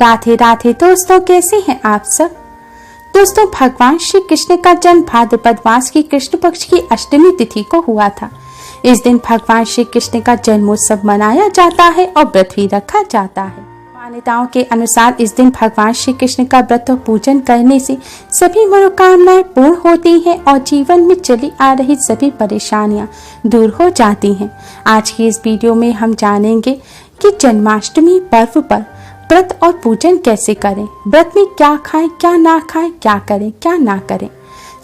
राधे राधे दोस्तों, कैसे हैं आप सब। दोस्तों, भगवान श्री कृष्ण का जन्म भाद्रपद मास की कृष्ण पक्ष की अष्टमी तिथि को हुआ था। इस दिन भगवान श्री कृष्ण का जन्मोत्सव मनाया जाता है और व्रत भी रखा जाता है। मान्यताओं के अनुसार इस दिन भगवान श्री कृष्ण का व्रत और पूजन करने से सभी मनोकामनाएं पूर्ण होती हैं और जीवन में चली आ रही सभी परेशानियां दूर हो जाती हैं। आज की इस वीडियो में हम जानेंगे कि जन्माष्टमी पर्व पर व्रत और पूजन कैसे करें, व्रत में क्या खाएं, क्या ना खाएं, क्या करें, क्या ना करें,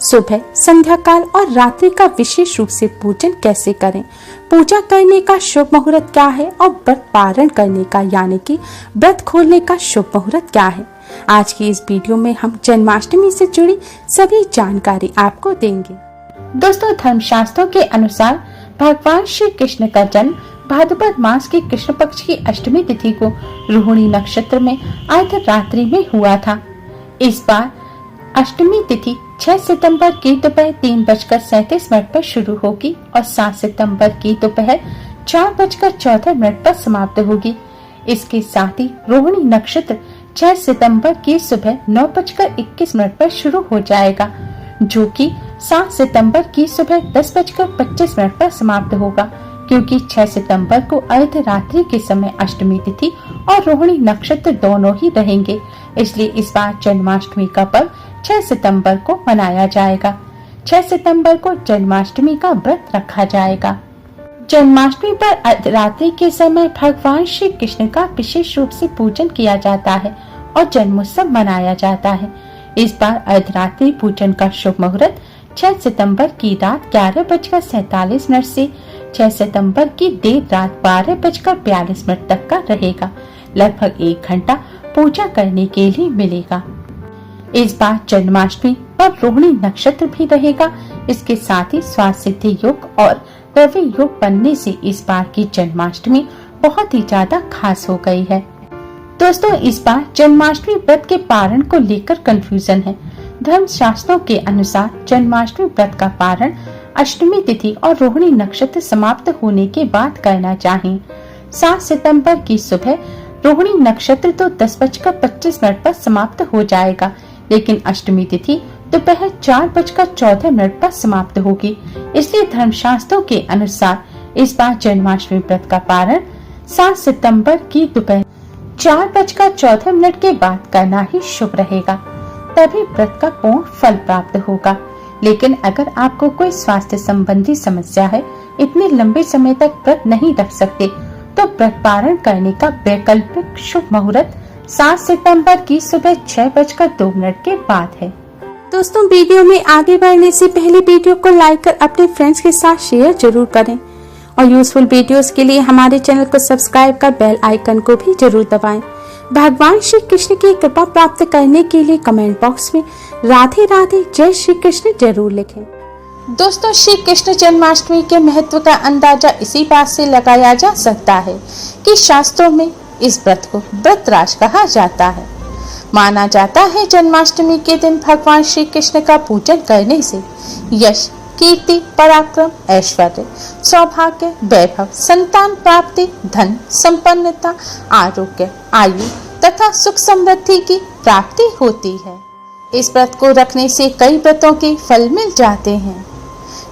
सुबह, संध्या काल और रात्रि का विशेष रूप से पूजन कैसे करें, पूजा करने का शुभ मुहूर्त क्या है और व्रत पारण करने का यानी कि व्रत खोलने का शुभ मुहूर्त क्या है। आज की इस वीडियो में हम जन्माष्टमी से जुड़ी सभी जानकारी आपको देंगे। दोस्तों, धर्मशास्त्रों के अनुसार भगवान श्री कृष्ण का जन्म भाद्रपद मास की कृष्ण पक्ष की अष्टमी तिथि को रोहिणी नक्षत्र में अर्धरात्रि में हुआ था। इस बार अष्टमी तिथि 6 सितंबर की दोपहर 3:37 पर शुरू होगी और 7 सितंबर की दोपहर 4:14 पर समाप्त होगी। इसके साथ ही रोहिणी नक्षत्र 6 सितंबर की सुबह 9:21 पर शुरू हो जाएगा, जो कि 7 सितंबर की सुबह 10:25 पर समाप्त होगा। क्योंकि 6 सितंबर को अर्धरात्रि के समय अष्टमी तिथि और रोहिणी नक्षत्र दोनों ही रहेंगे, इसलिए इस बार जन्माष्टमी का पर्व 6 सितंबर को मनाया जाएगा। 6 सितंबर को जन्माष्टमी का व्रत रखा जाएगा। जन्माष्टमी पर अर्धरात्रि के समय भगवान श्री कृष्ण का विशेष रूप से पूजन किया जाता है और जन्मोत्सव मनाया जाता है। इस बार अर्धरात्रि पूजन का शुभ मुहूर्त 6 सितंबर की रात 11:47 से 6 सितंबर की देर रात 12:42 तक का रहेगा। लगभग 1 घंटा पूजा करने के लिए मिलेगा। इस बार जन्माष्टमी पर रोहिणी नक्षत्र भी रहेगा। इसके साथ ही स्वास्थ्य सिद्धि योग और द्रव्य योग बनने से इस बार की जन्माष्टमी बहुत ही ज्यादा खास हो गई है। दोस्तों, इस बार जन्माष्टमी व्रत के पारण को लेकर कंफ्यूजन है। धर्म शास्त्रों के अनुसार जन्माष्टमी व्रत का पारण अष्टमी तिथि और रोहिणी नक्षत्र समाप्त होने के बाद करना चाहिए। 7 सितंबर की सुबह रोहिणी नक्षत्र तो 10:25 पर समाप्त हो जाएगा, लेकिन अष्टमी तिथि दोपहर 4:14 पर समाप्त होगी। इसलिए धर्मशास्त्रों के अनुसार इस बार जन्माष्टमी व्रत का पारण 7 सितंबर की दोपहर 4:14 के बाद करना ही शुभ रहेगा, तभी व्रत का पूर्ण फल प्राप्त होगा। लेकिन अगर आपको कोई स्वास्थ्य संबंधी समस्या है, इतने लंबे समय तक व्रत नहीं रख सकते, तो व्रत पारण करने का वैकल्पिक शुभ मुहूर्त 7 सितंबर की सुबह 6:02 के बाद है। दोस्तों, वीडियो में आगे बढ़ने से पहले वीडियो को लाइक कर अपने फ्रेंड्स के साथ शेयर जरूर करें और यूजफुल वीडियोस के लिए हमारे चैनल को सब्सक्राइब कर बेल आइकन को भी जरूर दबाएं। भगवान श्री कृष्ण की कृपा प्राप्त करने के लिए कमेंट बॉक्स में राधे राधे जय श्री कृष्ण जरूर लिखें। दोस्तों, श्री कृष्ण जन्माष्टमी के महत्व का अंदाजा इसी बात से लगाया जा सकता है कि शास्त्रों में इस व्रत को व्रतराज कहा जाता है। माना जाता है जन्माष्टमी के दिन भगवान श्री कृष्ण का पूजन करने से यश, कीर्ति, पराक्रम, ऐश्वर्य, सौभाग्य, वैभव, संतान प्राप्ति, धन, संपन्नता, आरोग्य, आयु तथा सुख समृद्धि की प्राप्ति होती है। इस व्रत को रखने से कई व्रतों के फल मिल जाते हैं।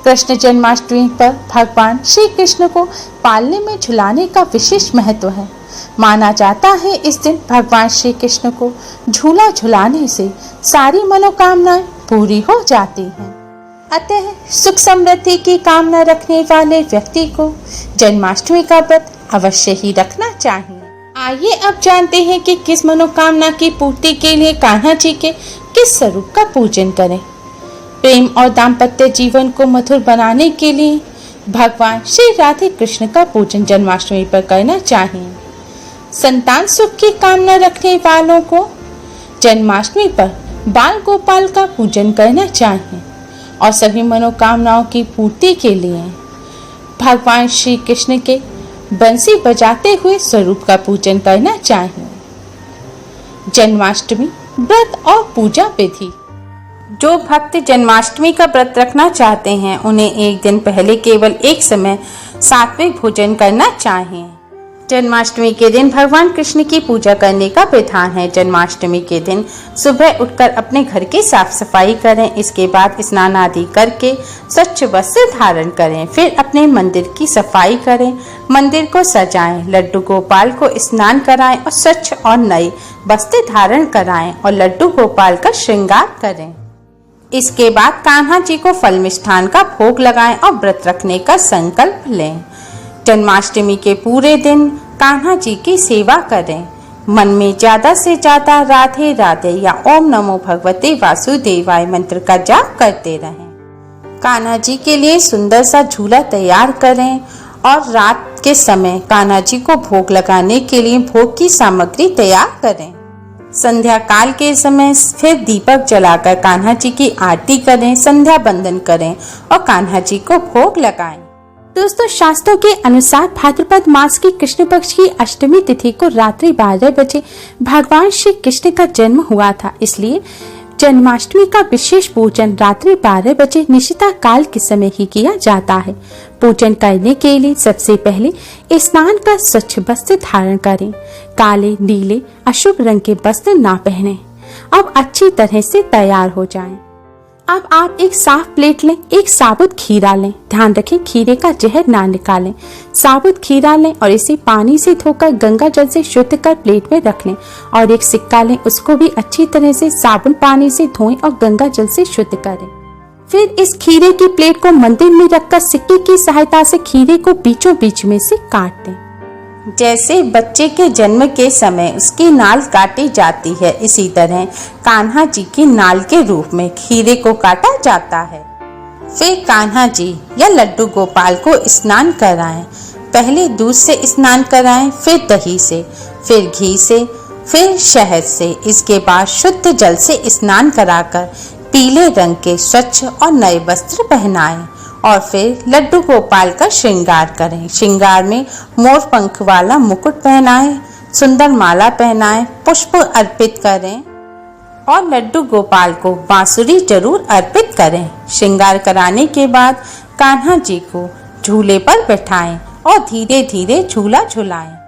कृष्ण जन्माष्टमी पर भगवान श्री कृष्ण को पालने में झुलाने का विशेष महत्व है। माना जाता है इस दिन भगवान श्री कृष्ण को झूला झुलाने से सारी मनोकामनाएं पूरी हो जाती हैं। अतः सुख समृद्धि की कामना रखने वाले व्यक्ति को जन्माष्टमी का व्रत अवश्य ही रखना चाहिए। आइए अब जानते हैं कि किस मनोकामना की पूर्ति के लिए कान्हा जी के किस स्वरूप का पूजन करें। प्रेम और दाम्पत्य जीवन को मधुर बनाने के लिए भगवान श्री राधे कृष्ण का पूजन जन्माष्टमी पर करना चाहिए। संतान सुख की कामना रखने वालों को जन्माष्टमी पर बाल गोपाल का पूजन करना चाहिए और सभी मनोकामनाओं की पूर्ति के लिए भगवान श्री कृष्ण के बंसी बजाते हुए स्वरूप का पूजन करना चाहिए। जन्माष्टमी व्रत और पूजा विधि। जो भक्त जन्माष्टमी का व्रत रखना चाहते हैं, उन्हें एक दिन पहले केवल एक समय सात्विक भोजन करना चाहिए। जन्माष्टमी के दिन भगवान कृष्ण की पूजा करने का विधान है। जन्माष्टमी के दिन सुबह उठकर अपने घर की साफ सफाई करें। इसके बाद स्नान आदि करके स्वच्छ वस्त्र धारण करें। फिर अपने मंदिर की सफाई करें, मंदिर को सजाएं, लड्डू गोपाल को स्नान कराएं और स्वच्छ और नए वस्त्र धारण कराएं और लड्डू गोपाल का श्रृंगार करें। इसके बाद कान्हा जी को फल मिष्ठान का भोग लगाएं और व्रत रखने का संकल्प लें। जन्माष्टमी के पूरे दिन कान्हा जी की सेवा करें। मन में ज्यादा से ज्यादा राधे राधे या ओम नमो भगवते वासुदेवाय मंत्र का जाप करते रहें। कान्हा जी के लिए सुंदर सा झूला तैयार करें और रात के समय कान्हा जी को भोग लगाने के लिए भोग की सामग्री तैयार करें। संध्या काल के समय फिर दीपक जलाकर कान्हा जी की आरती करें, संध्या बंदन करें और कान्हा जी को भोग लगाएं। दोस्तों, शास्त्रों के अनुसार भाद्रपद मास की कृष्ण पक्ष की अष्टमी तिथि को रात्रि 12 बजे भगवान श्री कृष्ण का जन्म हुआ था। इसलिए जन्माष्टमी का विशेष पूजन रात्रि 12 बजे निशिता काल के समय ही किया जाता है। पूजन करने के लिए सबसे पहले स्नान कर स्वच्छ वस्त्र धारण करें। काले, नीले, अशुभ रंग के वस्त्र ना पहने। अब अच्छी तरह से तैयार हो जाएं। अब आप एक साफ प्लेट लें, एक साबुत खीरा लें। ध्यान रखें खीरे का जहर ना निकालें। साबुत खीरा लें और इसे पानी से धोकर गंगा जल से शुद्ध कर प्लेट में रख लें और एक सिक्का लें, उसको भी अच्छी तरह से साबुन पानी से धोएं और गंगा जल से शुद्ध करें। फिर इस खीरे की प्लेट को मंदिर में रखकर सिक्के की सहायता से खीरे को बीचों बीच में से काट दें। जैसे बच्चे के जन्म के समय उसकी नाल काटी जाती है, इसी तरह कान्हा जी की नाल के रूप में खीरे को काटा जाता है। फिर कान्हा जी या लड्डू गोपाल को स्नान कराएं। पहले दूध से स्नान कराएं, फिर दही से, फिर घी से, फिर शहद से। इसके बाद शुद्ध जल से स्नान कराकर पीले रंग के स्वच्छ और नए वस्त्र पहनाएं और फिर लड्डू गोपाल का श्रृंगार करें। श्रृंगार में मोर पंख वाला मुकुट पहनाएं, सुंदर माला पहनाएं, पुष्प अर्पित करें और लड्डू गोपाल को बांसुरी जरूर अर्पित करें। श्रृंगार कराने के बाद कान्हा जी को झूले पर बैठाएं और धीरे धीरे झूला झुलाएं।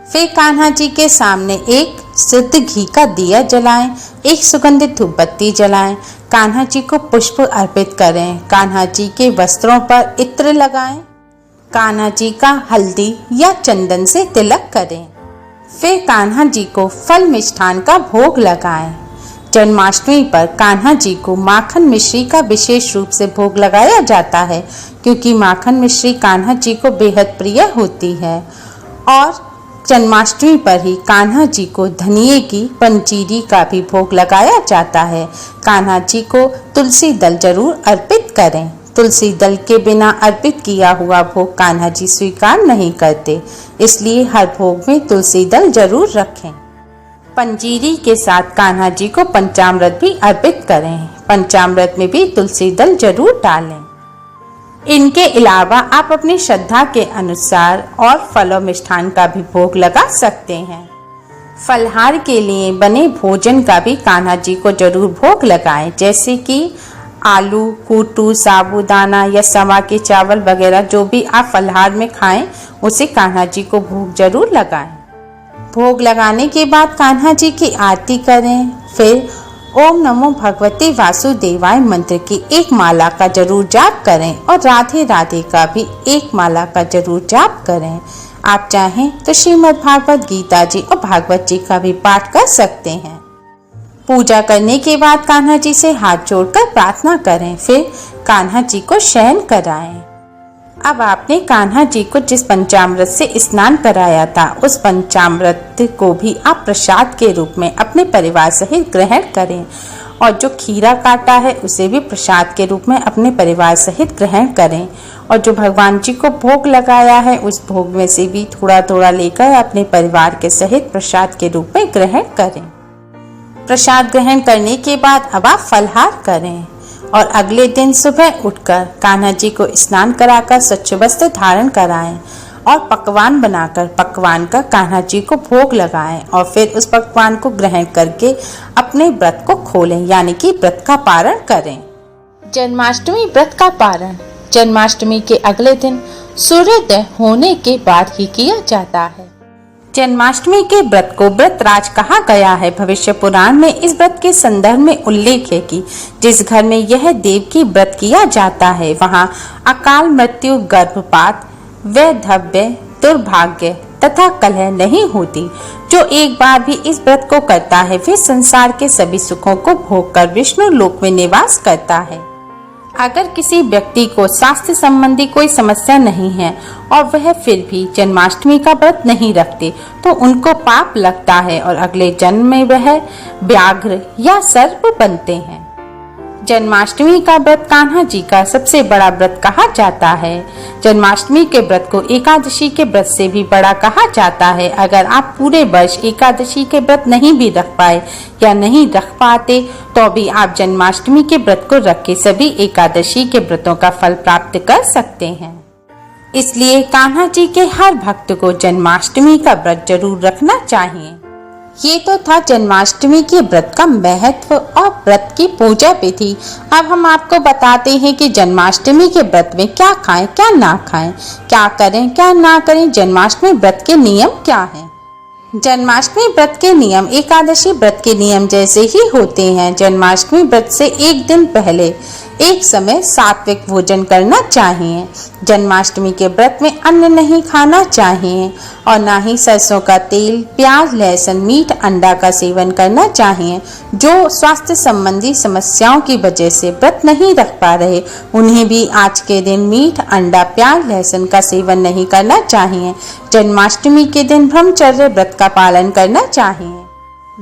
फिर कान्हा जी के सामने एक शुद्ध घी का दिया जलाएं, एक सुगंधित धूपबत्ती जलाएं। कान्हा जी को पुष्प अर्पित करें। कान्हा जी के वस्त्रों पर इत्र लगाएं। कान्हा जी का हल्दी या चंदन से तिलक करें। फिर कान्हा जी को फल मिष्ठान का भोग लगाएं। जन्माष्टमी पर कान्हा जी को माखन मिश्री का विशेष रूप से भोग लगाया जाता है, क्योंकि माखन मिश्री कान्हा जी को बेहद प्रिय होती है। और जन्माष्टमी पर ही कान्हा जी को धनिये की पंजीरी का भी भोग लगाया जाता है। कान्हा जी को तुलसी दल जरूर अर्पित करें। तुलसी दल के बिना अर्पित किया हुआ भोग कान्हा जी स्वीकार नहीं करते, इसलिए हर भोग में तुलसी दल जरूर रखें। पंजीरी के साथ कान्हा जी को पंचामृत भी अर्पित करें। पंचामृत में भी तुलसी दल जरूर डालें। इनके अलावा आप अपनी श्रद्धा के अनुसार और फल और मिष्ठान का भी भोग लगा सकते हैं। फलहार के लिए बने भोजन का भी कान्हा जी को जरूर भोग लगाएं, जैसे कि आलू, कूटू, साबूदाना या सवा के चावल वगैरह जो भी आप फलहार में खाएं, उसे कान्हा जी को भोग जरूर लगाएं। भोग लगाने के बाद कान्हा जी की आरती करें। फिर ओम नमो भगवते वासुदेवाय मंत्र की एक माला का जरूर जाप करें और राधे राधे का भी एक माला का जरूर जाप करें। आप चाहें तो श्रीमद् भागवत गीता जी और भागवत जी का भी पाठ कर सकते हैं। पूजा करने के बाद कान्हा जी से हाथ जोड़कर प्रार्थना करें। फिर कान्हा जी को शयन कराएं। अब आपने कान्हा जी को जिस पंचामृत से स्नान कराया था, उस पंचामृत को भी आप प्रसाद के रूप में अपने परिवार सहित ग्रहण करें और जो खीरा काटा है उसे भी प्रसाद के रूप में अपने परिवार सहित ग्रहण करें और जो भगवान जी को भोग लगाया है उस भोग में से भी थोड़ा थोड़ा लेकर अपने परिवार के सहित प्रसाद के रूप में ग्रहण करें। प्रसाद ग्रहण करने के बाद अब आप फलहार करें और अगले दिन सुबह उठकर कान्हा जी को स्नान कराकर स्वच्छ वस्त्र धारण कराएं और पकवान बनाकर पकवान का कान्हा जी को भोग लगाएं और फिर उस पकवान को ग्रहण करके अपने व्रत को खोलें, यानी कि व्रत का पारण करें। जन्माष्टमी व्रत का पारण जन्माष्टमी के अगले दिन सूर्योदय होने के बाद ही किया जाता है। जन्माष्टमी के व्रत को व्रतराज कहा गया है। भविष्य पुराण में इस व्रत के संदर्भ में उल्लेख है कि जिस घर में यह देव की व्रत किया जाता है वहां अकाल मृत्यु, गर्भपात, वैधव्य, दुर्भाग्य तथा कलह नहीं होती। जो एक बार भी इस व्रत को करता है वे संसार के सभी सुखों को भोग कर विष्णु लोक में निवास करता है। अगर किसी व्यक्ति को स्वास्थ्य संबंधी कोई समस्या नहीं है और वह फिर भी जन्माष्टमी का व्रत नहीं रखते तो उनको पाप लगता है और अगले जन्म में वह व्याघ्र या सर्प बनते हैं। जन्माष्टमी का व्रत कान्हा जी का सबसे बड़ा व्रत कहा जाता है। जन्माष्टमी के व्रत को एकादशी के व्रत से भी बड़ा कहा जाता है। अगर आप पूरे वर्ष एकादशी के व्रत नहीं भी रख पाए या नहीं रख पाते तो भी आप जन्माष्टमी के व्रत को रख के सभी एकादशी के व्रतों का फल प्राप्त कर सकते हैं। इसलिए कान्हा जी के हर भक्त को जन्माष्टमी का व्रत जरूर रखना चाहिए। ये तो था जन्माष्टमी के व्रत का महत्व और व्रत की पूजा विधि। अब हम आपको बताते हैं कि जन्माष्टमी के व्रत में क्या खाएं, क्या ना खाएं, क्या करें, क्या ना करें। जन्माष्टमी व्रत के नियम क्या हैं? जन्माष्टमी व्रत के नियम एकादशी व्रत के नियम जैसे ही होते हैं। जन्माष्टमी व्रत से एक दिन पहले एक समय सात्विक भोजन करना चाहिए। जन्माष्टमी के व्रत में अन्न नहीं खाना चाहिए और ना ही सरसों का तेल, प्याज, लहसुन, मीट, अंडा का सेवन करना चाहिए। जो स्वास्थ्य संबंधी समस्याओं की वजह से व्रत नहीं रख पा रहे उन्हें भी आज के दिन मीट, अंडा, प्याज, लहसुन का सेवन नहीं करना चाहिए। जन्माष्टमी के दिन ब्रह्मचर्य व्रत का पालन करना चाहिए।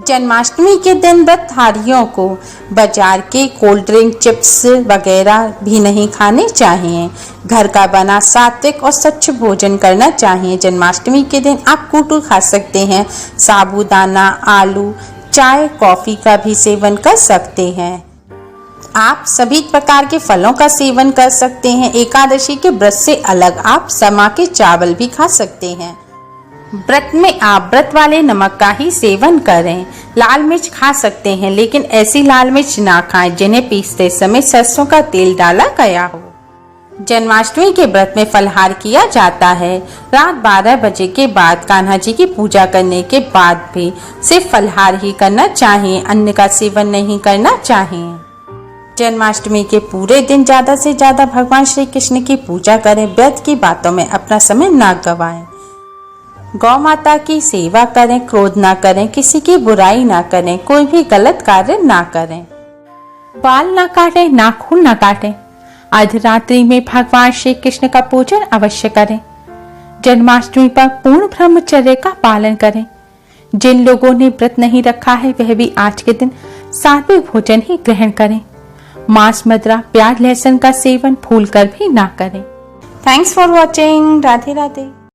जन्माष्टमी के दिन व्रतधारियों को बाजार के कोल्ड ड्रिंक, चिप्स वगैरह भी नहीं खाने चाहिए। घर का बना सात्विक और स्वच्छ भोजन करना चाहिए। जन्माष्टमी के दिन आप कूटू खा सकते हैं, साबूदाना, आलू, चाय, कॉफी का भी सेवन कर सकते हैं। आप सभी प्रकार के फलों का सेवन कर सकते हैं। एकादशी के व्रत से अलग आप समा के चावल भी खा सकते हैं। व्रत में आप व्रत वाले नमक का ही सेवन करें। लाल मिर्च खा सकते हैं लेकिन ऐसी लाल मिर्च ना खाएं जिन्हें पीसते समय सरसों का तेल डाला गया हो। जन्माष्टमी के व्रत में फलहार किया जाता है। रात 12 बजे के बाद कान्हा जी की पूजा करने के बाद भी सिर्फ फलहार ही करना चाहिए, अन्न का सेवन नहीं करना चाहिए। जन्माष्टमी के पूरे दिन ज्यादा से ज्यादा भगवान श्री कृष्ण की पूजा करें। व्रत की बातों में अपना समय ना गवाएं। गौ माता की सेवा करें, क्रोध ना करें, किसी की बुराई ना करें, कोई भी गलत कार्य ना करें। बाल ना काटें, नाखून ना काटें। अर्धरात्रि में भगवान श्री कृष्ण का पूजन अवश्य करें। जन्माष्टमी पर पूर्ण ब्रह्मचर्य का पालन करें। जिन लोगों ने व्रत नहीं रखा है वह भी आज के दिन सात्विक भोजन ही ग्रहण करें। मांस, मदिरा, प्याज, लहसुन का सेवन भूल कर भी ना करें। Thanks for watching. Radhe Radhe.